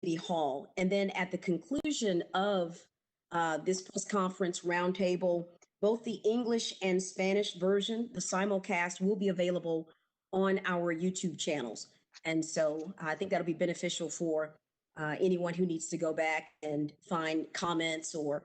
City Hall. And then at the conclusion of this press conference roundtable, both the English and Spanish version, the simulcast, will be available on our YouTube channels. And so I think that'll be beneficial for anyone who needs to go back and find comments or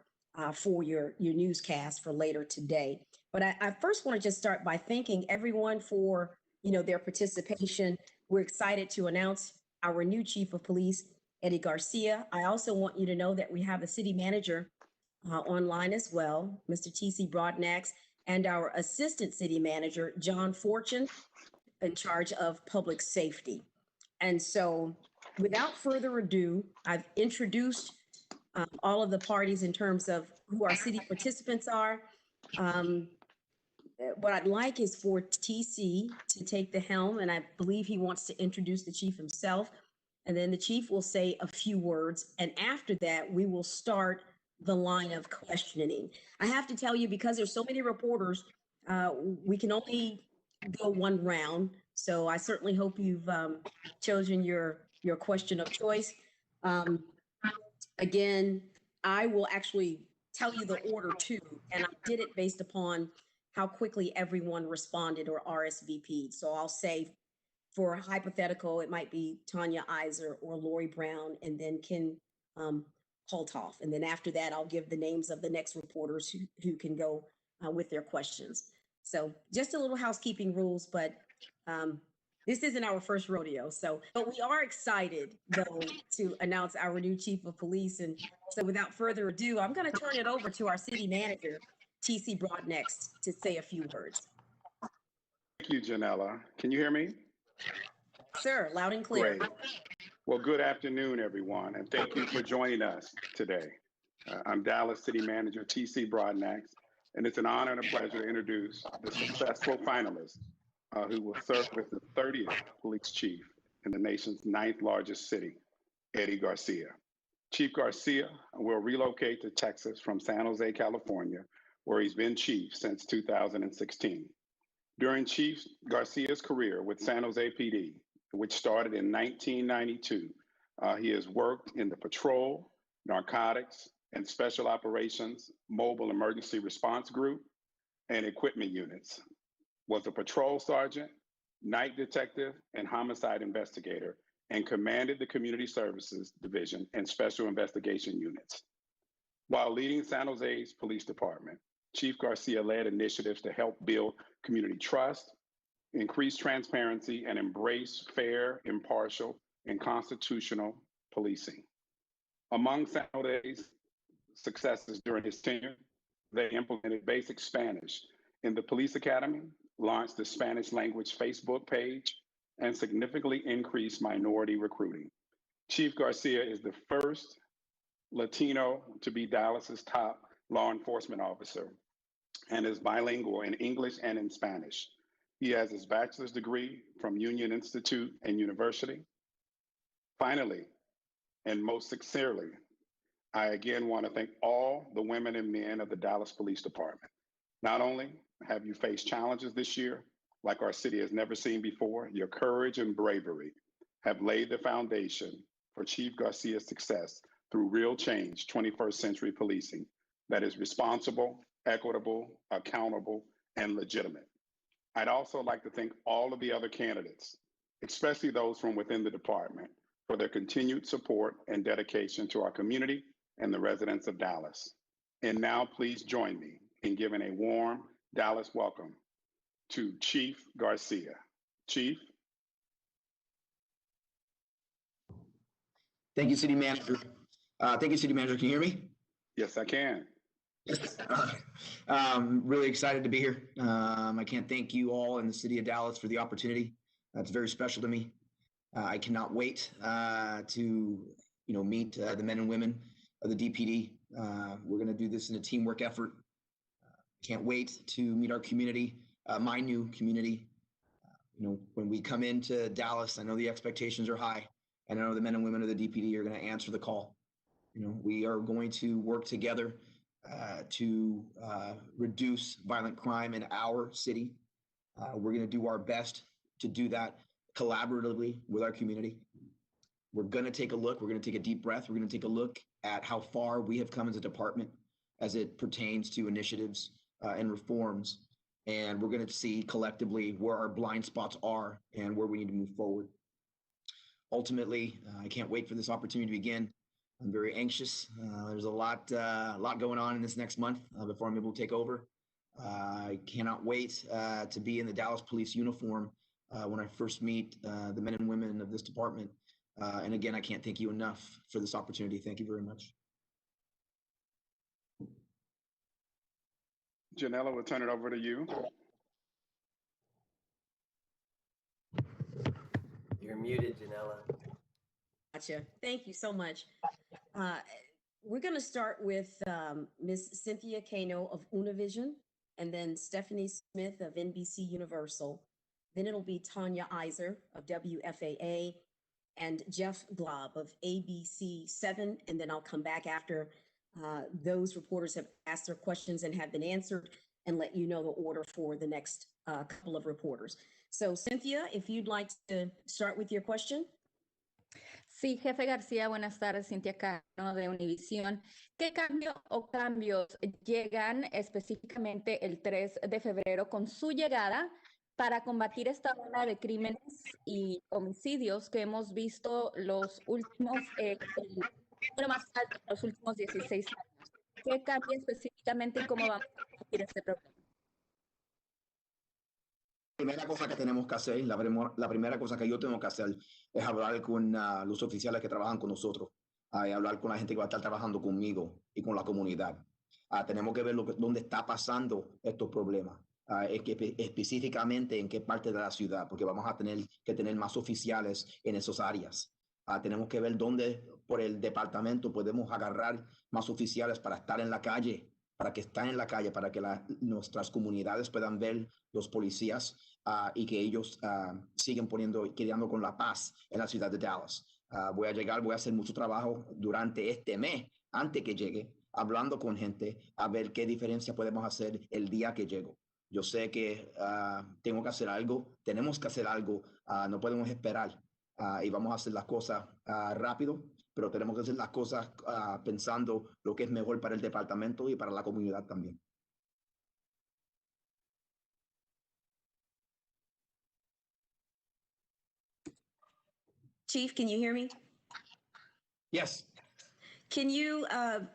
for your newscast for later today. But I first want to just start by thanking everyone for their participation. We're excited to announce our new Chief of Police, Eddie Garcia. I also want you to know that we have the city manager online as well, Mr. T.C. Broadnax, and our assistant city manager, John Fortune, in charge of public safety. And so without further ado, I've introduced all of the parties in terms of who our city participants are. What I'd like is for TC to take the helm, and I believe he wants to introduce the chief himself. And then the chief will say a few words. And after that, we will start the line of questioning. I have to tell you, because there's so many reporters, we can only go one round. So I certainly hope you've chosen your question of choice. Again, I will actually tell you the order too, and I did it based upon how quickly everyone responded or RSVP'd. So I'll say, for hypothetical, it might be Tanya Iser or Lori Brown, and then Ken Holtoff. And then after that, I'll give the names of the next reporters who can go with their questions. So just a little housekeeping rules, but this isn't our first rodeo. But we are excited, though, to announce our new chief of police. And so without further ado, I'm going to turn it over to our city manager, T.C. Broadnax, to say a few words. Thank you, Janella. Can you hear me? Sir, loud and clear. Great. Well, good afternoon, everyone, and thank you for joining us today. I'm Dallas City Manager T.C. Broadnax, and it's an honor and a pleasure to introduce the successful finalists who will serve with the 30th police chief in the nation's 9th largest city, Eddie Garcia. Chief Garcia will relocate to Texas from San Jose, California, where he's been chief since 2016. During Chief Garcia's career with San Jose PD, which started in 1992, he has worked in the patrol, narcotics, and special operations, mobile emergency response group, and equipment units, was a patrol sergeant, night detective, and homicide investigator, and commanded the Community Services Division and Special Investigation Units. While leading San Jose's police department, Chief Garcia led initiatives to help build community trust, increase transparency, and embrace fair, impartial, and constitutional policing. Among San Jose's successes during his tenure, they implemented basic Spanish in the police academy, launched the Spanish language Facebook page, and significantly increased minority recruiting. Chief Garcia is the first Latino to be Dallas's top law enforcement officer and is bilingual in English and in Spanish. He has his bachelor's degree from Union Institute and University. Finally, and most sincerely, I again want to thank all the women and men of the Dallas Police Department. Not only have you faced challenges this year like our city has never seen before, your courage and bravery have laid the foundation for Chief Garcia's success through real change, 21st century policing that is responsible, equitable, accountable, and legitimate. I'd also like to thank all of the other candidates, especially those from within the department, for their continued support and dedication to our community and the residents of Dallas. And now please join me in giving a warm Dallas welcome to Chief Garcia. Chief. Thank you, City Manager. Thank you, City Manager. Can you hear me? Yes, I can. Really excited to be here. I can't thank you all in the city of Dallas for the opportunity. That's very special to me. I cannot wait to meet the men and women of the DPD. We're going to do this in a teamwork effort. Can't wait to meet our community, my new community. When we come into Dallas, I know the expectations are high, and I know the men and women of the DPD are going to answer the call. We are going to work together to reduce violent crime in our city. We're going to do our best to do that collaboratively with our community. We're going to take a look. We're going to take a deep breath. We're going to take a look at how far we have come as a department as it pertains to initiatives and reforms. And we're going to see collectively where our blind spots are and where we need to move forward. Ultimately, I can't wait for this opportunity to begin. I'm very anxious. There's a lot going on in this next month before I'm able to take over. I cannot wait to be in the Dallas Police uniform when I first meet the men and women of this department. And again, I can't thank you enough for this opportunity. Thank you very much. Janella, we'll turn it over to you. You're muted, Janella. Gotcha. Thank you so much. We're going to start with Ms. Cynthia Cano of Univision, and then Stephanie Smith of NBC Universal. Then it'll be Tanya Iser of WFAA and Jeff Glob of ABC7. And then I'll come back after those reporters have asked their questions and have been answered and let you know the order for the next couple of reporters. So Cynthia, if you'd like to start with your question. Sí, Jefe García, buenas tardes, Cintia Cano de Univisión. ¿Qué cambio o cambios llegan específicamente el 3 de febrero con su llegada para combatir esta ola de crímenes y homicidios que hemos visto los últimos, el número más alto en los últimos 16 años? ¿Qué cambia específicamente y cómo vamos a combatir este problema? Primera cosa que tenemos que hacer, la primera cosa que yo tengo que hacer es hablar con los oficiales que trabajan con nosotros, y hablar con la gente que va a estar trabajando conmigo y con la comunidad. Tenemos que ver dónde está pasando estos problemas, específicamente en qué parte de la ciudad, porque vamos a tener que tener más oficiales en esas áreas. Tenemos que ver dónde por el departamento podemos agarrar más oficiales para estar en la calle, para que estén en la calle, para que nuestras comunidades puedan ver los policías y que ellos siguen quedando con la paz en la ciudad de Dallas. Voy a hacer mucho trabajo durante este mes, antes que llegue, hablando con gente, a ver qué diferencia podemos hacer el día que llego. Yo sé que tengo que hacer algo, tenemos que hacer algo, no podemos esperar y vamos a hacer las cosas rápido, pero tenemos que hacer las cosas pensando lo que es mejor para el departamento y para la comunidad también. Chief, can you hear me? Yes. Can you,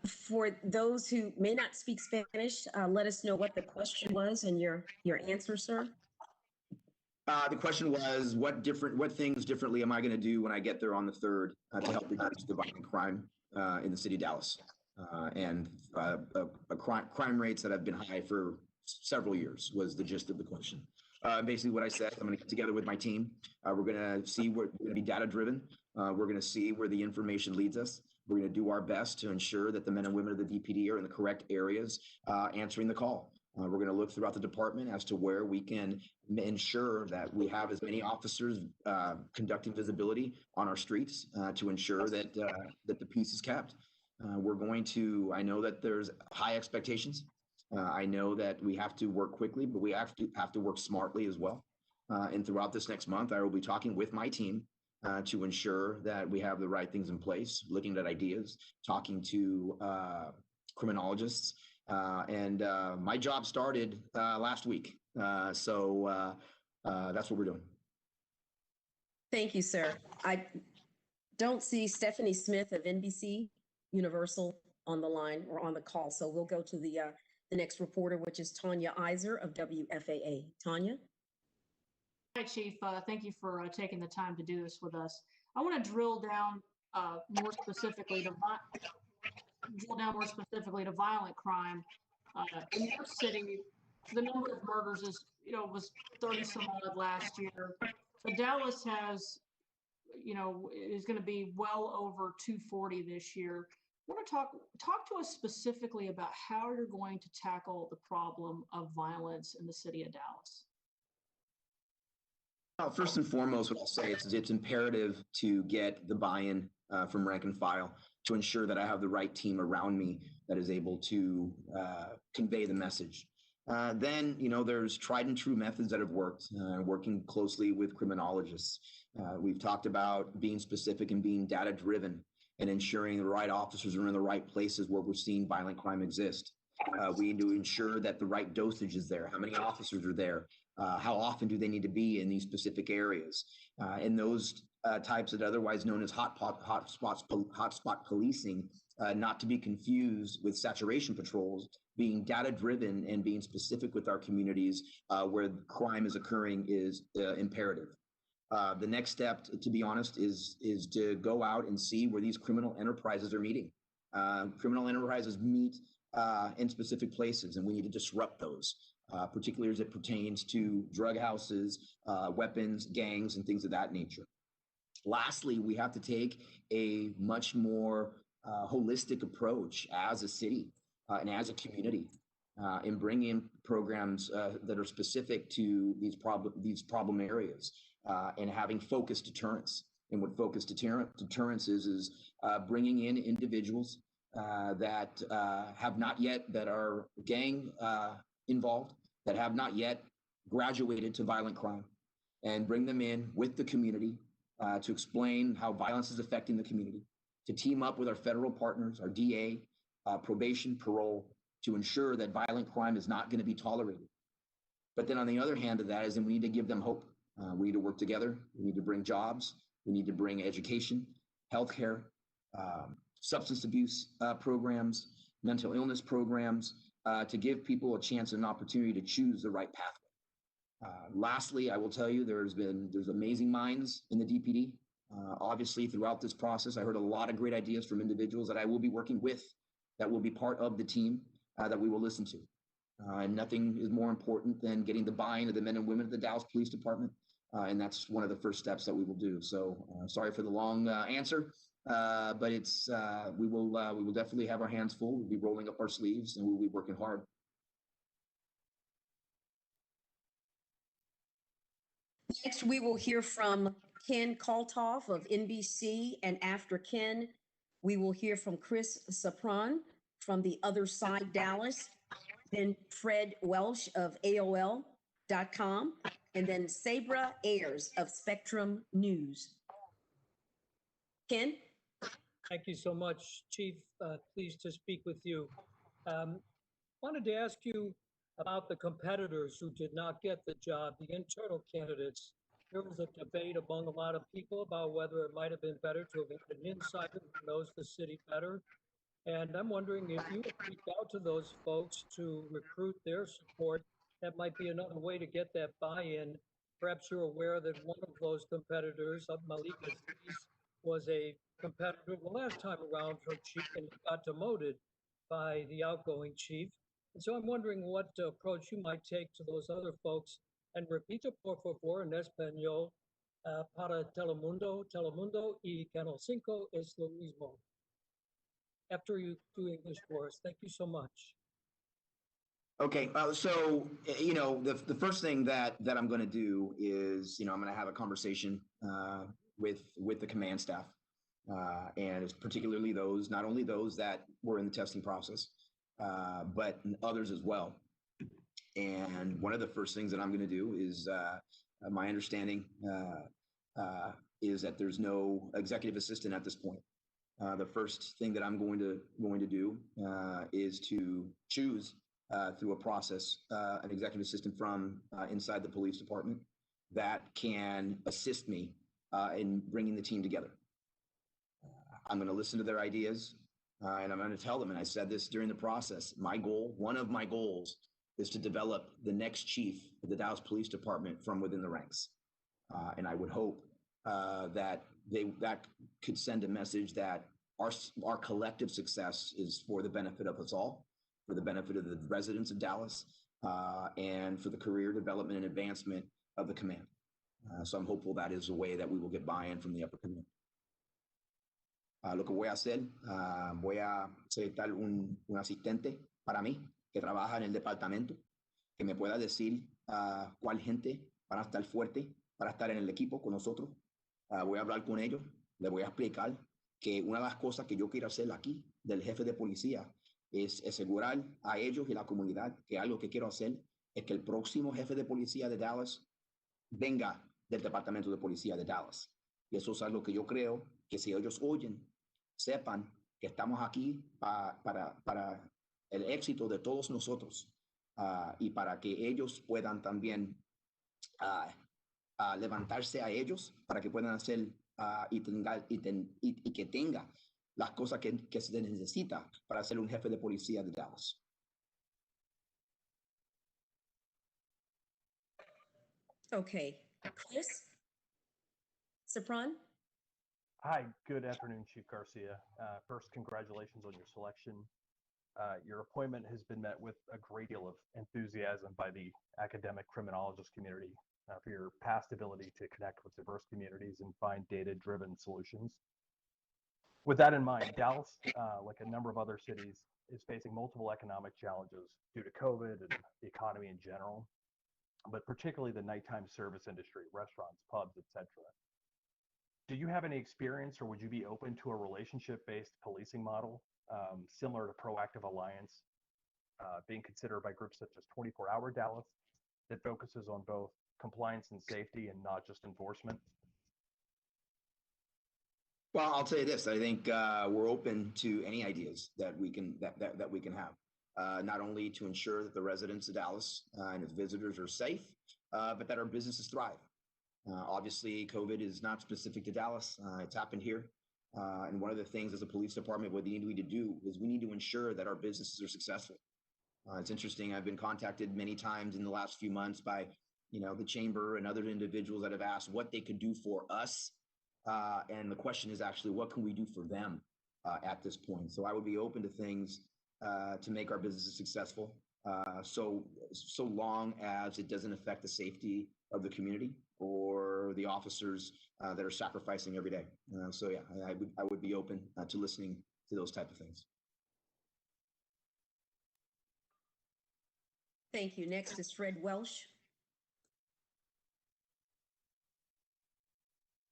for those who may not speak Spanish, let us know what the question was and your answer, sir? The question was, what things differently am I going to do when I get there on the 3rd to help reduce the violent crime in the city of Dallas and crime rates that have been high for several years was the gist of the question. Basically what I said, I'm going to get together with my team. We're going to see we're going to be data driven. We're going to see where the information leads us. We're going to do our best to ensure that the men and women of the DPD are in the correct areas answering the call. We're going to look throughout the department as to where we can ensure that we have as many officers conducting visibility on our streets to ensure that the peace is kept. I know that there's high expectations. I know that we have to work quickly, but we have to work smartly as well. And throughout this next month, I will be talking with my team to ensure that we have the right things in place, looking at ideas, talking to criminologists. And my job started last week. So that's what we're doing. Thank you, sir. I don't see Stephanie Smith of NBC Universal on the line or on the call. So we'll go to the next reporter, which is Tanya Iser of WFAA. Tanya? Hi, Chief. Thank you for taking the time to do this with us. I want to drill down more specifically to violent crime. In your city, the number of murders was 30 some odd last year. So Dallas has, is going to be well over 240 this year. I want to talk to us specifically about how you're going to tackle the problem of violence in the city of Dallas. First and foremost, what I'll say is it's imperative to get the buy-in from rank and file to ensure that I have the right team around me that is able to convey the message. Then, there's tried and true methods that have worked, working closely with criminologists. We've talked about being specific and being data driven and ensuring the right officers are in the right places where we're seeing violent crime exist. We need to ensure that the right dosage is there. How many officers are there? How often do they need to be in these specific areas? And those types that are otherwise known as hotspot policing, not to be confused with saturation patrols, being data driven and being specific with our communities where crime is occurring is imperative. The next step, to be honest, is to go out and see where these criminal enterprises are meeting. Criminal enterprises meet in specific places, and we need to disrupt those, particularly as it pertains to drug houses, weapons, gangs, and things of that nature. Lastly, we have to take a much more holistic approach as a city and as a community in bringing in programs that are specific to these problem areas and having focused deterrence. And what focused deterrence is bringing in individuals that have not yet, that are gang involved, that have not yet graduated to violent crime, and bring them in with the community to explain how violence is affecting the community, to team up with our federal partners, our DA, probation, parole, to ensure that violent crime is not going to be tolerated. But then on the other hand of that is then we need to give them hope. We need to work together. We need to bring jobs. We need to bring education, healthcare, substance abuse programs, mental illness programs, to give people a chance and an opportunity to choose the right pathway. Lastly, I will tell you there's amazing minds in the DPD. Obviously, throughout this process, I heard a lot of great ideas from individuals that I will be working with, that will be part of the team that we will listen to. And nothing is more important than getting the buy-in of the men and women of the Dallas Police Department. And that's one of the first steps that we will do. So sorry for the long answer, but it's we will definitely have our hands full. We'll be rolling up our sleeves and we'll be working hard. Next, we will hear from Ken Kaltoff of NBC, and after Ken, we will hear from Chris Sapron from The Other Side Dallas, then Fred Welsh of AOL.com, and then Sabra Ayers of Spectrum News. Ken? Thank you so much, Chief. Pleased to speak with you. Wanted to ask you about the competitors who did not get the job, the internal candidates. There was a debate among a lot of people about whether it might have been better to have had an insider who knows the city better. And I'm wondering if you would reach out to those folks to recruit their support. That might be another way to get that buy-in. Perhaps you're aware that one of those competitors, Malika Aziz, was a competitor the last time around for chief and got demoted by the outgoing chief. And so I'm wondering what approach you might take to those other folks. And repito, por favor, en español, para Telemundo y Canal 5 es lo mismo. After you do English for us, thank you so much. Okay, so the first thing that I'm going to do is I'm going to have a conversation with the command staff, and it's particularly not only those that were in the testing process, but others as well. And one of the first things that I'm going to do is my understanding is that there's no executive assistant at this point. The first thing that I'm going to do is to choose through a process an executive assistant from inside the police department that can assist me in bringing the team together. I'm going to listen to their ideas and I'm going to tell them, and I said this during the process, one of my goals is to develop the next chief of the Dallas Police Department from within the ranks. And I would hope that that could send a message that our collective success is for the benefit of us all, for the benefit of the residents of Dallas, and for the career development and advancement of the command. So I'm hopeful that is a way that we will get buy-in from the upper command. Lo que voy a hacer, voy a selectar un asistente para mí que trabaja en el departamento, que me pueda decir cuál gente van a estar fuerte para estar en el equipo con nosotros. Voy a hablar con ellos, les voy a explicar que una de las cosas que yo quiero hacer aquí del jefe de policía es asegurar a ellos y la comunidad que algo que quiero hacer es que el próximo jefe de policía de Dallas venga del Departamento de Policía de Dallas. Y eso es algo que yo creo que si ellos oyen, sepan que estamos aquí para el éxito de todos nosotros y para que ellos puedan también levantarse a ellos para que puedan hacer y que tenga las cosas que se necesita para ser un jefe de policía de Dallas. Okay, Chris Sopran? Hi, good afternoon, Chief Garcia. First, congratulations on your selection. Your appointment has been met with a great deal of enthusiasm by the academic criminologist community for your past ability to connect with diverse communities and find data-driven solutions. With that in mind, Dallas, like a number of other cities, is facing multiple economic challenges due to COVID and the economy in general, but particularly the nighttime service industry, restaurants, pubs, etc. Do you have any experience, or would you be open to a relationship-based policing model similar to Proactive Alliance being considered by groups such as 24-Hour Dallas that focuses on both compliance and safety and not just enforcement? Well, I'll tell you this. I think we're open to any ideas that we can that we can have, not only to ensure that the residents of Dallas and its visitors are safe, but that our businesses thrive. Obviously, COVID is not specific to Dallas. It's happened here. And one of the things as a police department, what we need to do is we need to ensure that our businesses are successful. It's interesting. I've been contacted many times in the last few months by, the chamber and other individuals that have asked what they could do for us. And the question is actually, what can we do for them at this point? So I would be open to things to make our businesses successful, so long as it doesn't affect the safety of the community or the officers that are sacrificing every day. So yeah, I would be open to listening to those type of things. Thank you. Next is Fred Welsh.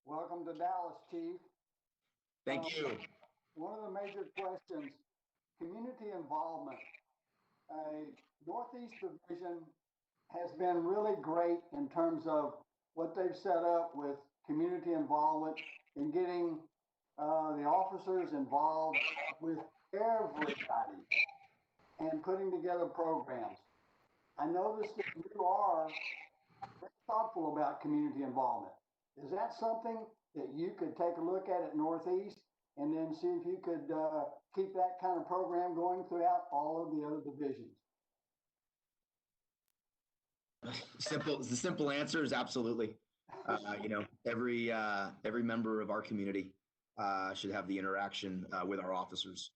Welcome to Dallas, Chief. Thank you. One of the major questions, community involvement. Northeast Division has been really great in terms of what they've set up with community involvement and getting the officers involved with everybody and putting together programs. I noticed that you are very thoughtful about community involvement. Is that something that you could take a look at Northeast and then see if you could keep that kind of program going throughout all of the other divisions? The simple answer is absolutely. Every member of our community should have the interaction with our officers.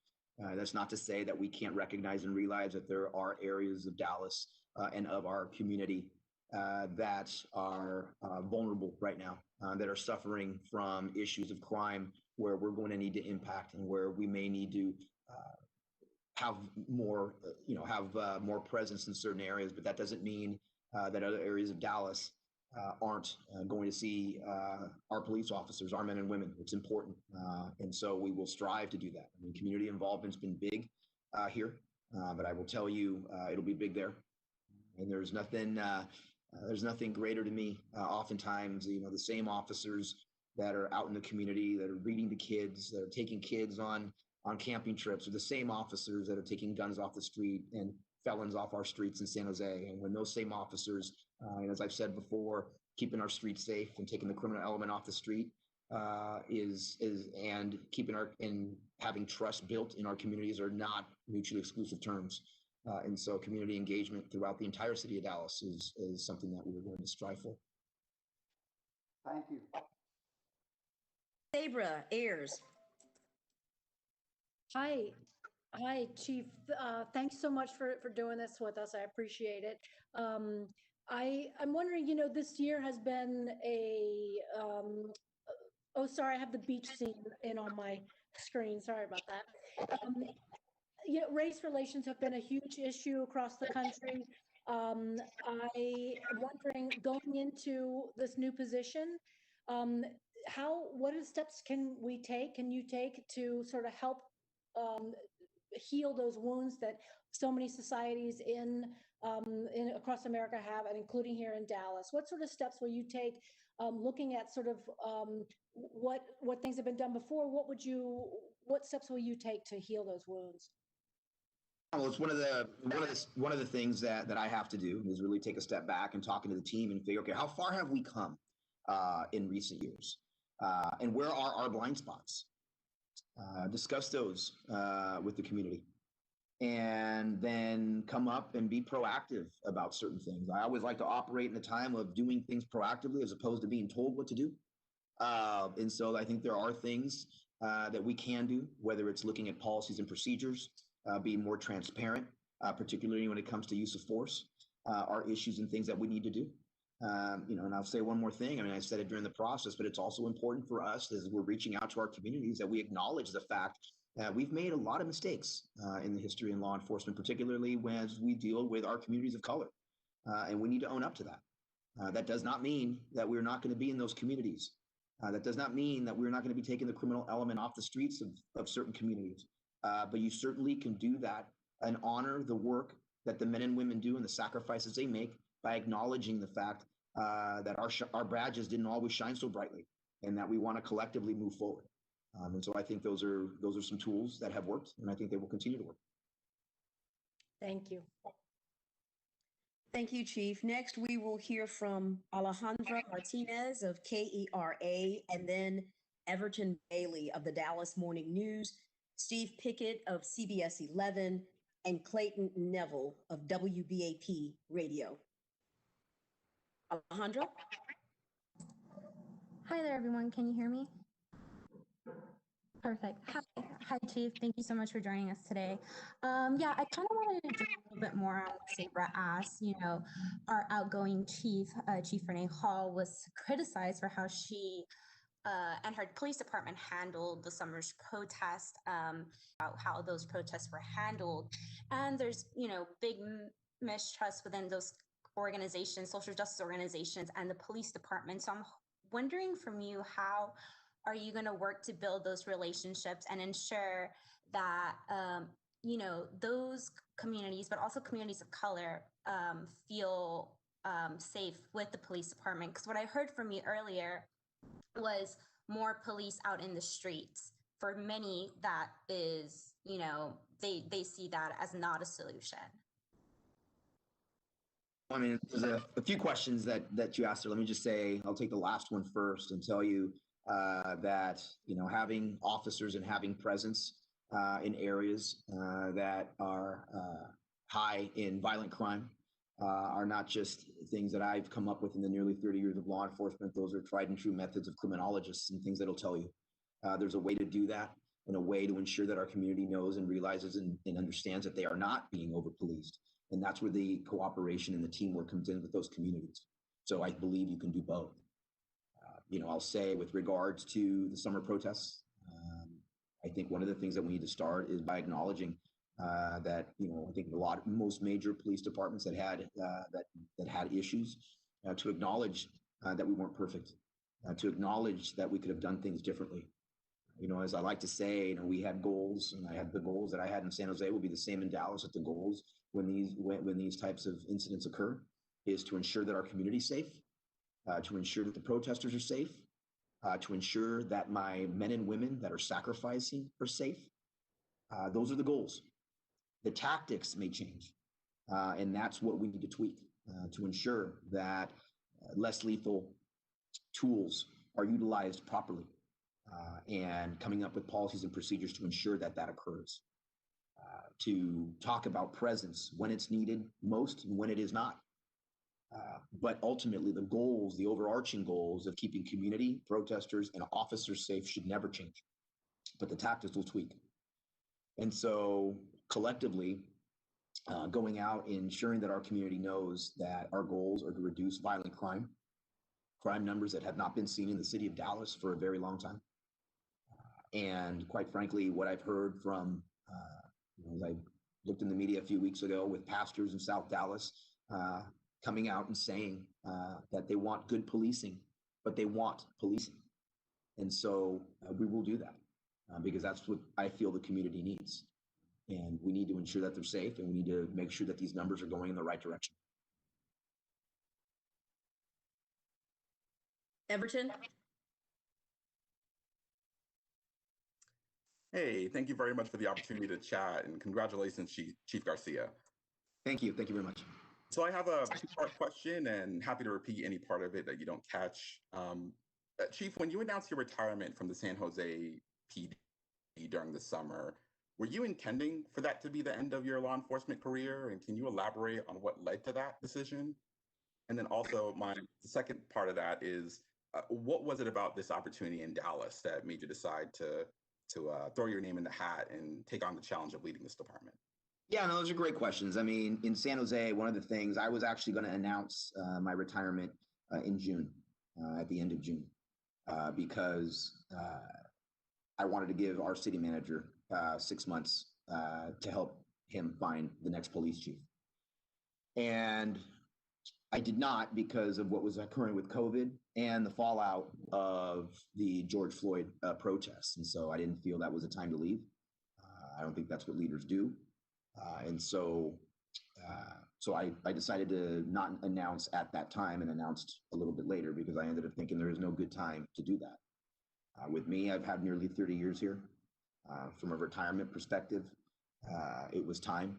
That's not to say that we can't recognize and realize that there are areas of Dallas and of our community that are vulnerable right now, that are suffering from issues of crime, where we're going to need to impact and where we may need to have more, more presence in certain areas. But that doesn't mean that other areas of Dallas aren't going to see our police officers, our men and women. It's important. And so we will strive to do that. I mean, community involvement's been big here, but I will tell you, it'll be big there. And there's nothing greater to me. Oftentimes, the same officers that are out in the community, that are reading to kids, that are taking kids on camping trips, are the same officers that are taking guns off the street and felons off our streets in San Jose. And when those same officers, and as I've said before, keeping our streets safe and taking the criminal element off the street and keeping and having trust built in our communities are not mutually exclusive terms. And so community engagement throughout the entire city of Dallas is something that we're going to strive for. Thank you. Sabra Ayers. Hi, Chief. Thanks so much for doing this with us. I appreciate it. I'm wondering, this year has been oh, sorry, I have the beach scene in on my screen. Sorry about that. Race relations have been a huge issue across the country. I am wondering, going into this new position, what steps can you take to sort of help heal those wounds that so many societies in across America have, and including here in Dallas? What sort of steps will you take, looking at sort of what things have been done before? What steps will you take to heal those wounds? Well, it's one of the things that I have to do is really take a step back and talking to the team and figure, okay, how far have we come in recent years, and where are our blind spots? Discuss those with the community, and then come up and be proactive about certain things. I always like to operate in a time of doing things proactively as opposed to being told what to do. And so I think there are things that we can do, whether it's looking at policies and procedures, being more transparent, particularly when it comes to use of force, are issues and things that we need to do. And I'll say one more thing. I mean, I said it during the process, but it's also important for us as we're reaching out to our communities that we acknowledge the fact that we've made a lot of mistakes in the history in law enforcement, particularly as we deal with our communities of color. And we need to own up to that. That does not mean that we're not going to be in those communities. That does not mean that we're not going to be taking the criminal element off the streets of certain communities. But you certainly can do that and honor the work that the men and women do and the sacrifices they make by acknowledging the fact that our badges didn't always shine so brightly, and that we want to collectively move forward. And so I think those are some tools that have worked, and I think they will continue to work. Thank you. Thank you, Chief. Next, we will hear from Alejandra Martinez of KERA, and then Everton Bailey of the Dallas Morning News, Steve Pickett of CBS 11, and Clayton Neville of WBAP Radio. Alejandra? Hi there, everyone. Can you hear me? Perfect. Hi, Chief. Thank you so much for joining us today. Yeah, I kind of wanted to do a little bit more on what Sabra asked. You know, our outgoing chief, Chief Renee Hall, was criticized for how she and her police department handled the summer's protest, about how those protests were handled. And there's, big mistrust within those organizations, social justice organizations, and the police department. So I'm wondering from you, how are you going to work to build those relationships and ensure that, those communities, but also communities of color, feel safe with the police department? Because what I heard from you earlier was more police out in the streets. For many, that is, they see that as not a solution. I mean, there's a few questions that you asked her. Let me just say, I'll take the last one first and tell you that, having officers and having presence in areas that are high in violent crime are not just things that I've come up with in the nearly 30 years of law enforcement. Those are tried and true methods of criminologists and things that'll tell you. There's a way to do that, and a way to ensure that our community knows and realizes and understands that they are not being over-policed. And that's where the cooperation and the teamwork comes in with those communities. So I believe you can do both. I'll say with regards to the summer protests, I think one of the things that we need to start is by acknowledging that, I think most major police departments that had issues, to acknowledge that we weren't perfect, to acknowledge that we could have done things differently. As I like to say, we had goals, and I had the goals that I had in San Jose will be the same in Dallas. That the goals when these types of incidents occur is to ensure that our community is safe, to ensure that the protesters are safe, to ensure that my men and women that are sacrificing are safe. Those are the goals. The tactics may change, and that's what we need to tweak to ensure that less lethal tools are utilized properly, and coming up with policies and procedures to ensure that occurs. To talk about presence when it's needed most and when it is not. But ultimately, the overarching goals of keeping community, protesters, and officers safe should never change. But the tactics will tweak. And so collectively, going out and ensuring that our community knows that our goals are to reduce violent crime numbers that have not been seen in the city of Dallas for a very long time. And quite frankly, what I've heard from, as I looked in the media a few weeks ago with pastors in South Dallas coming out and saying that they want good policing, but they want policing. And so we will do that because that's what I feel the community needs. and we need to ensure that they're safe, and we need to make sure that these numbers are going in the right direction. Everton? Hey, thank you very much for the opportunity to chat, and congratulations, Chief Garcia. Thank you. Thank you very much. So I have a two-part question, and happy to repeat any part of it that you don't catch. Chief, when you announced your retirement from the San Jose PD during the summer, were you intending for that to be the end of your law enforcement career? And can you elaborate on what led to that decision? And then also the second part of that is, what was it about this opportunity in Dallas that made you decide to throw your name in the hat and take on the challenge of leading this department? Yeah, no, those are great questions. I mean, in San Jose, one of the things I was actually going to announce my retirement in June, at the end of June, because I wanted to give our city manager 6 months to help him find the next police chief. And I did not, because of what was occurring with COVID and the fallout of the George Floyd protests. And so I didn't feel that was a time to leave. I don't think that's what leaders do. And so I decided to not announce at that time and announced a little bit later, because I ended up thinking there is no good time to do that. With me, I've had nearly 30 years here. From a retirement perspective, it was time.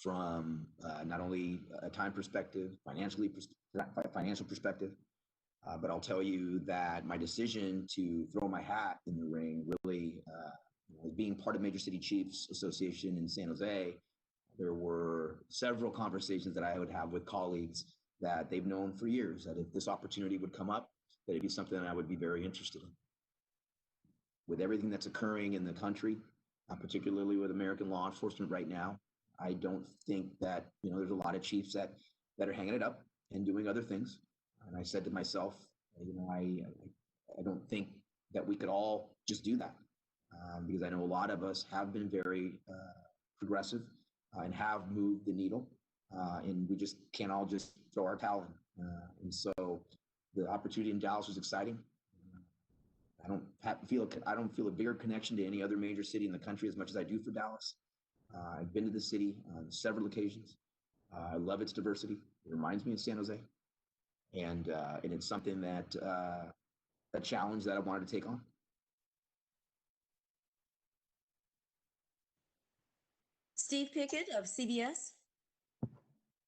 From not only a time perspective, financial perspective, but I'll tell you that my decision to throw my hat in the ring really, being part of Major City Chiefs Association in San Jose, there were several conversations that I would have with colleagues that they've known for years, that if this opportunity would come up, that it'd be something that I would be very interested in. With everything that's occurring in the country, particularly with American law enforcement right now, I don't think that, there's a lot of chiefs that are hanging it up and doing other things. And I said to myself, I don't think that we could all just do that, because I know a lot of us have been very progressive and have moved the needle, and we just can't all just throw our towel in. And so the opportunity in Dallas was exciting. I don't feel a bigger connection to any other major city in the country as much as I do for Dallas. I've been to the city on several occasions. I love its diversity. It reminds me of San Jose, and it's something that a challenge that I wanted to take on. Steve Pickett of CBS.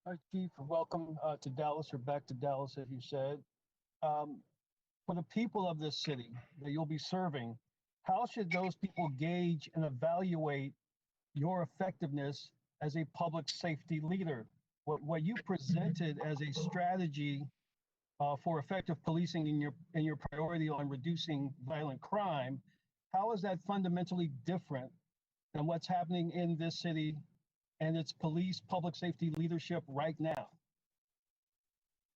Hi, Chief. Welcome to Dallas, or back to Dallas, as you said. For the people of this city that you'll be serving, how should those people gauge and evaluate your effectiveness as a public safety leader? What you presented as a strategy for effective policing in your priority on reducing violent crime, how is that fundamentally different than what's happening in this city and its police public safety leadership right now?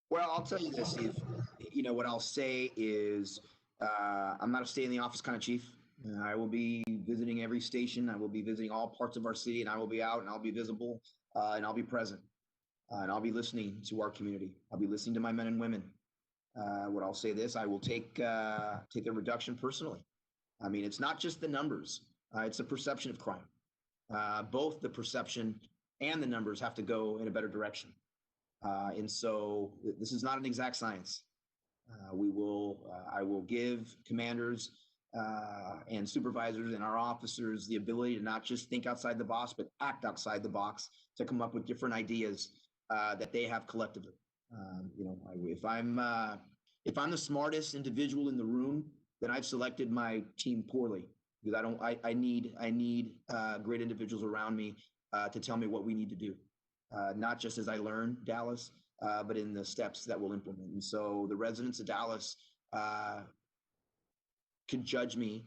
Well, I'll tell you this, Steve. What I'll say is I'm not a stay in the office kind of chief. I will be visiting every station. I will be visiting all parts of our city, and I will be out, and I'll be visible, and I'll be present, and I'll be listening to our community. I'll be listening to my men and women. What I'll say this, I will take the reduction personally. I mean, it's not just the numbers. It's the perception of crime. Both the perception and the numbers have to go in a better direction. And so this is not an exact science. I will give commanders and supervisors and our officers the ability to not just think outside the box, but act outside the box to come up with different ideas that they have collectively. If I'm the smartest individual in the room, then I've selected my team poorly, because I need great individuals around me to tell me what we need to do, not just as I learn Dallas, but in the steps that we'll implement. And so the residents of Dallas could judge me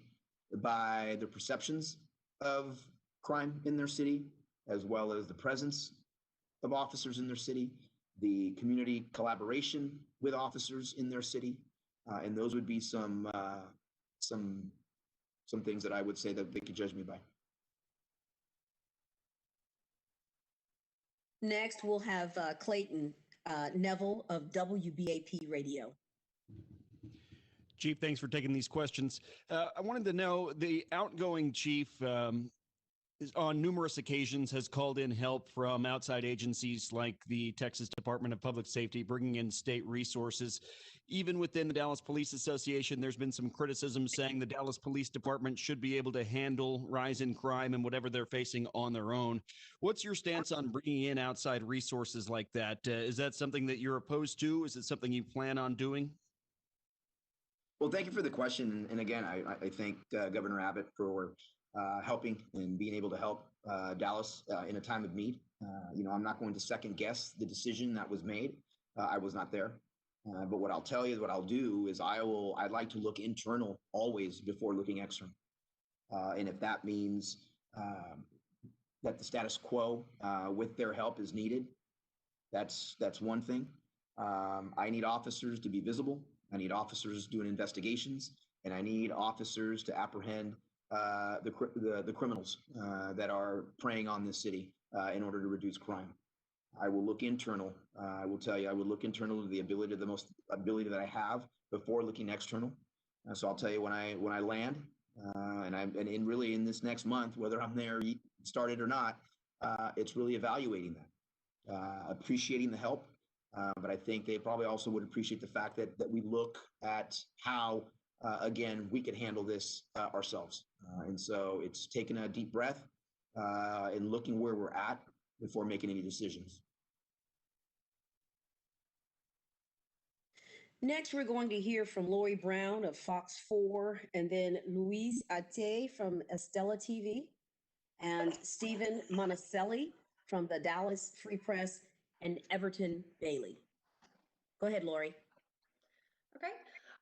by the perceptions of crime in their city, as well as the presence of officers in their city, the community collaboration with officers in their city, and those would be some things that I would say that they could judge me by. Next, we'll have Clayton Neville of WBAP Radio. Chief, thanks for taking these questions. I wanted to know, the outgoing chief on numerous occasions has called in help from outside agencies like the Texas Department of Public Safety, bringing in state resources. Even within the Dallas Police Association, there's been some criticism saying the Dallas Police Department should be able to handle rise in crime and whatever they're facing on their own. What's your stance on bringing in outside resources like that? Is that something that you're opposed to? Is it something you plan on doing? Well, thank you for the question. And again, I thank Governor Abbott for helping and being able to help Dallas in a time of need. I'm not going to second guess the decision that was made. I was not there. But what I'll tell you, what I'd do is I'd like to look internal always before looking external. And if that means that the status quo with their help is needed, that's one thing. I need officers to be visible. I need officers doing investigations, and I need officers to apprehend the criminals that are preying on this city in order to reduce crime. I will look internal. I will tell you, I will look internal to the most ability that I have before looking external. So I'll tell you when I land, and really in this next month, whether I'm there started or not, it's really evaluating that, appreciating the help. But I think they probably also would appreciate the fact that we look at how, again, we could handle this ourselves. And so it's taking a deep breath and looking where we're at before making any decisions. Next, we're going to hear from Lori Brown of Fox 4, and then Luis Ate from Estella TV, and Stephen Monticelli from the Dallas Free Press, and Everton Bailey. Go ahead, Lori. Okay.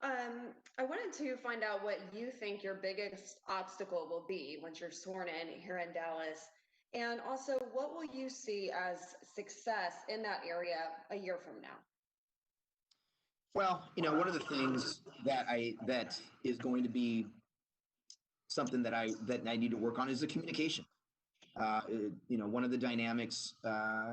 I wanted to find out what you think your biggest obstacle will be once you're sworn in here in Dallas. And also, what will you see as success in that area a year from now? Well, one of the things that is going to be something that I need to work on is the communication. One of the dynamics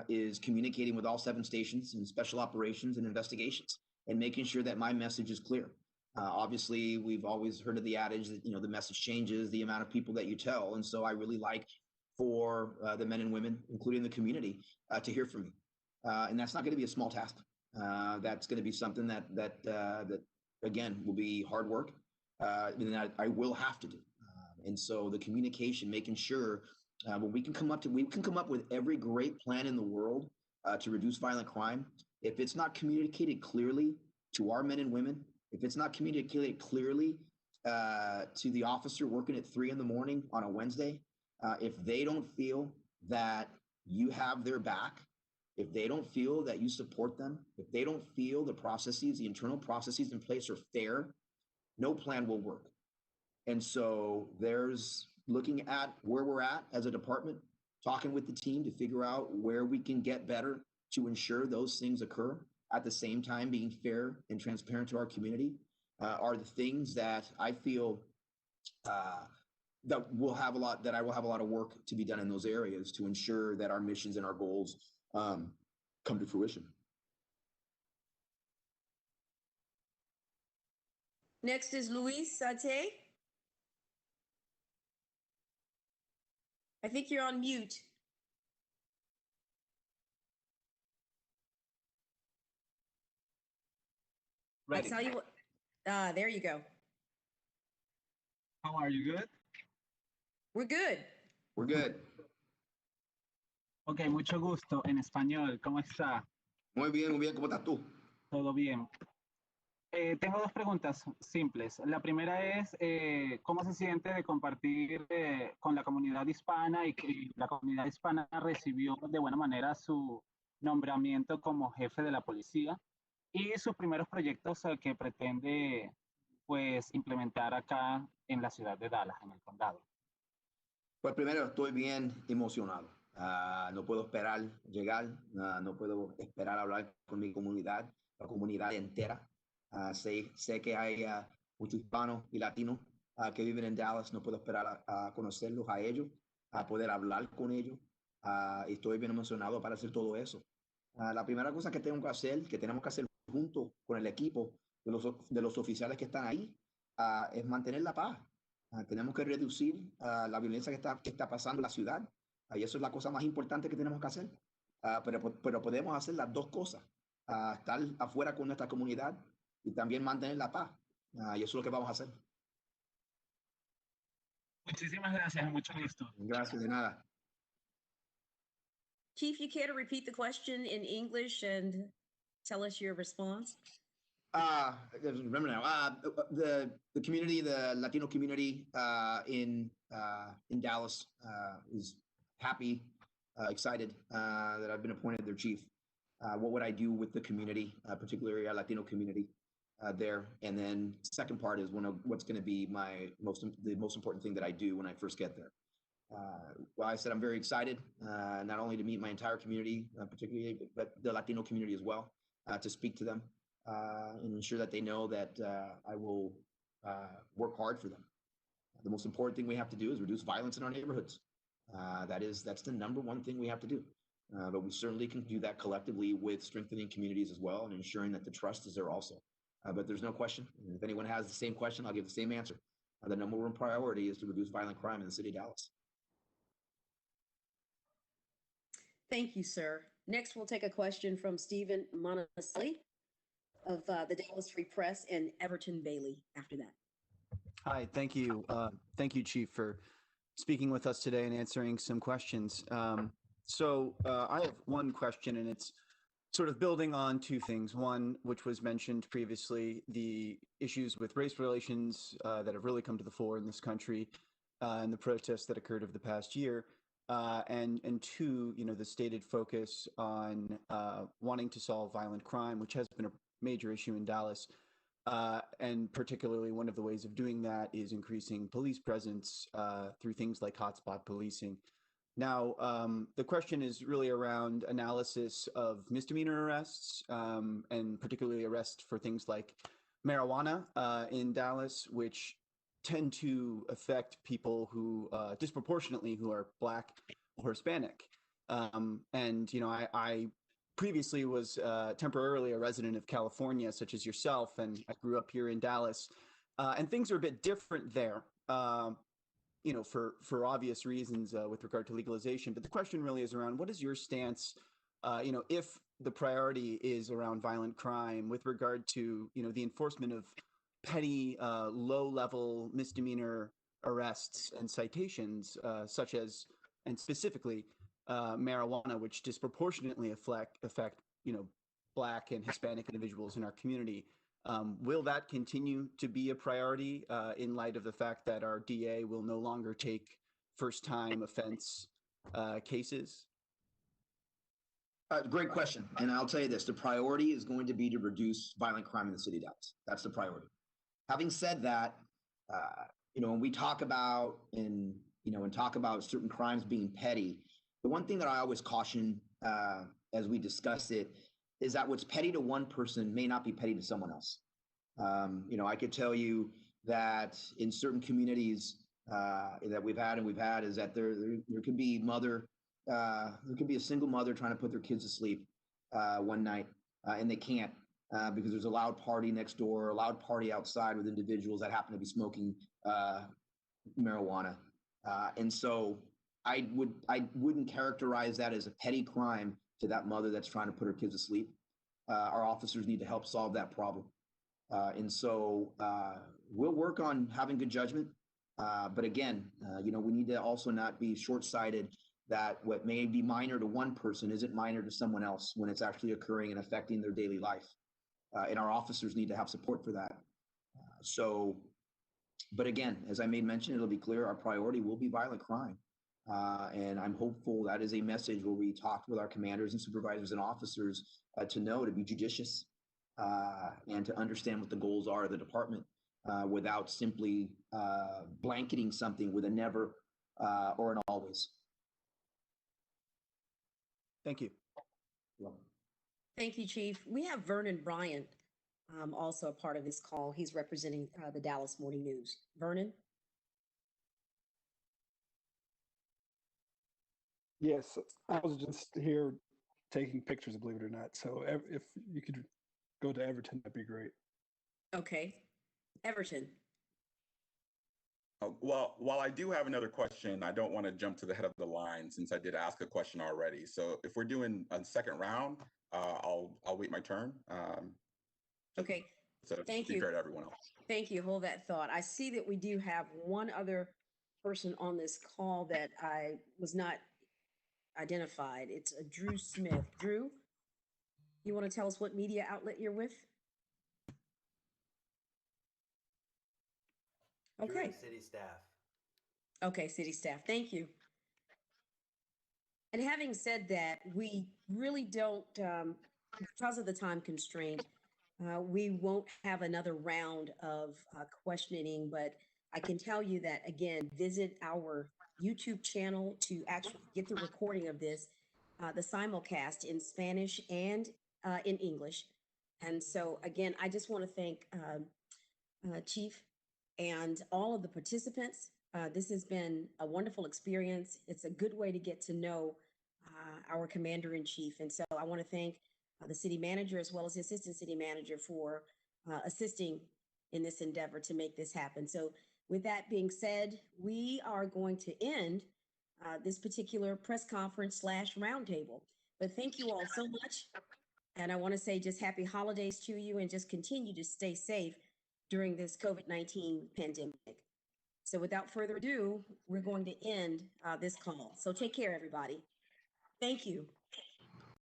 is communicating with all 7 stations and special operations and investigations and making sure that my message is clear. Obviously, we've always heard of the adage that, the message changes the amount of people that you tell. And so I really like for the men and women, including the community, to hear from me. And that's not going to be a small task. That's going to be something that again, will be hard work and that I will have to do. And so the communication, making sure we can come up with every great plan in the world to reduce violent crime. If it's not communicated clearly to our men and women, if it's not communicated clearly to the officer working at 3 a.m. on a Wednesday, if they don't feel that you have their back, if they don't feel that you support them, if they don't feel the internal processes in place are fair, no plan will work. And so there's looking at where we're at as a department, talking with the team to figure out where we can get better to ensure those things occur. At the same time, being fair and transparent to our community are the things that I feel that I will have a lot of work to be done in those areas to ensure that our missions and our goals come to fruition. Next is Luis Ate. I think you're on mute. Ready. I'll tell you what. There you go. How are you? Good? We're good. We're good. Ok, mucho gusto. En español, ¿cómo está? Muy bien, muy bien. ¿Cómo estás tú? Todo bien. Tengo 2 preguntas simples. La primera es, ¿cómo se siente de compartir con la comunidad hispana y que la comunidad hispana recibió de buena manera su nombramiento como jefe de la policía y sus primeros proyectos que pretende pues implementar acá en la ciudad de Dallas, en el condado? Pues primero estoy bien emocionado. No puedo esperar llegar, no puedo esperar hablar con mi comunidad, la comunidad entera. Sé que hay muchos hispanos y latinos que viven en Dallas. No puedo esperar a conocerlos a ellos, a poder hablar con ellos. Estoy bien emocionado para hacer todo eso. La primera cosa que tenemos que hacer junto con el equipo de los oficiales que están ahí, es mantener la paz. Tenemos que reducir la violencia que está pasando en la ciudad. Y eso es la cosa más importante que tenemos que hacer. Pero podemos hacer las dos cosas. Estar afuera con nuestra comunidad y también mantener la paz. Y eso es lo que vamos a hacer. Muchísimas gracias, mucho gusto. Gracias, de nada. Chief, you care to repeat the question in English and tell us your response? Remember now, the community, the Latino community in Dallas is happy, excited that I've been appointed their chief. What would I do with the community, particularly our Latino community there? And then second part is what's going to be the most important thing that I do when I first get there. Well, I said I'm very excited, not only to meet my entire community, particularly, but the Latino community as well, to speak to them and ensure that they know that I will work hard for them. The most important thing we have to do is reduce violence in our neighborhoods. That's the number one thing we have to do. But we certainly can do that collectively with strengthening communities as well and ensuring that the trust is there also. But there's no question. If anyone has the same question, I'll give the same answer. The number one priority is to reduce violent crime in the city of Dallas. Thank you, sir. Next, we'll take a question from Stephen Monasley of the Dallas Free Press and Everton Bailey after that. Hi, thank you. Thank you, Chief, for speaking with us today and answering some questions. So I have one question, and it's sort of building on two things. One, which was mentioned previously, the issues with race relations that have really come to the fore in this country and the protests that occurred over the past year. And two, the stated focus on wanting to solve violent crime, which has been a major issue in Dallas. And particularly one of the ways of doing that is increasing police presence through things like hotspot policing. Now, the question is really around analysis of misdemeanor arrests and particularly arrests for things like marijuana in Dallas, which tend to affect people who disproportionately who are Black or Hispanic. And, I previously was temporarily a resident of California, such as yourself, and I grew up here in Dallas. And things are a bit different there, for obvious reasons with regard to legalization. But the question really is around what is your stance, if the priority is around violent crime with regard to, the enforcement of petty, low-level misdemeanor arrests and citations, such as, and specifically, marijuana, which disproportionately affect Black and Hispanic individuals in our community. Will that continue to be a priority in light of the fact that our DA will no longer take first-time offense cases? Great question. And I'll tell you this, the priority is going to be to reduce violent crime in the city of Dallas. That's the priority. Having said that, when we talk about and talk about certain crimes being petty, the one thing that I always caution as we discuss it is that what's petty to one person may not be petty to someone else. I could tell you that in certain communities that we've had is that there could be there could be a single mother trying to put their kids to sleep one night and they can't because there's a loud party next door, a loud party outside with individuals that happen to be smoking marijuana. And so I wouldn't characterize that as a petty crime to that mother that's trying to put her kids to sleep. Our officers need to help solve that problem. And so we'll work on having good judgment. But again, we need to also not be short-sighted that what may be minor to one person isn't minor to someone else when it's actually occurring and affecting their daily life. And our officers need to have support for that. But again, as I made mention, it'll be clear our priority will be violent crime. And I'm hopeful that is a message where we talk with our commanders and supervisors and officers to be judicious and to understand what the goals are of the department without simply blanketing something with a never or an always. Thank you. Thank you, Chief. We have Vernon Bryant, also a part of this call. He's representing the Dallas Morning News. Vernon? Yes, I was just here taking pictures, believe it or not. So if you could go to Everton, that'd be great. Okay. Everton. Well, while I do have another question, I don't want to jump to the head of the line since I did ask a question already. So if we're doing a second round, I'll wait my turn. Okay, So thank be you. fair to everyone else. Thank you. Hold that thought. I see that we do have one other person on this call that I was not identified. It's Drew Smith. Drew, you want to tell us what media outlet you're with? Okay. City staff. Okay, city staff. Thank you. And having said that, we really don't, because of the time constraint, we won't have another round of questioning, but I can tell you that, again, visit our YouTube channel to actually get the recording of this, the simulcast in Spanish and in English. And so, again, I just want to thank Chief and all of the participants. This has been a wonderful experience. It's a good way to get to know our commander-in-chief. And so I want to thank the city manager as well as the assistant city manager for assisting in this endeavor to make this happen. So with that being said, we are going to end this particular press conference / roundtable. But thank you all so much. And I want to say just happy holidays to you and just continue to stay safe during this COVID-19 pandemic. So without further ado, we're going to end this call. So take care, everybody. Thank you.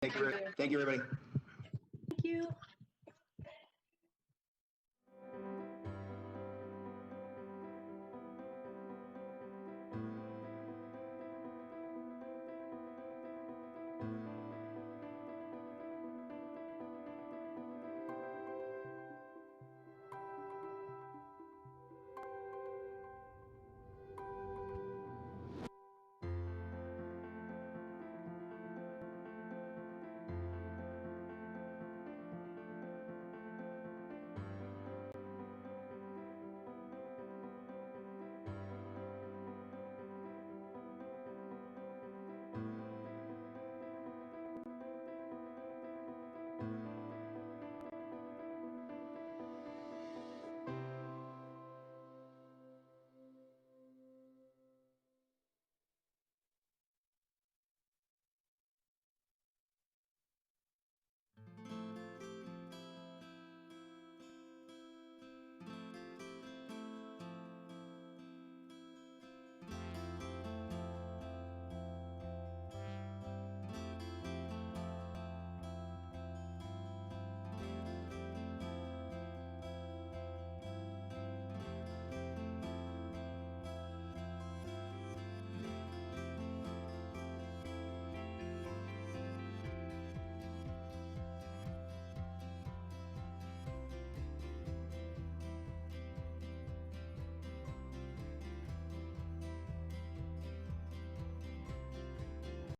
Thank you, everybody. Thank you.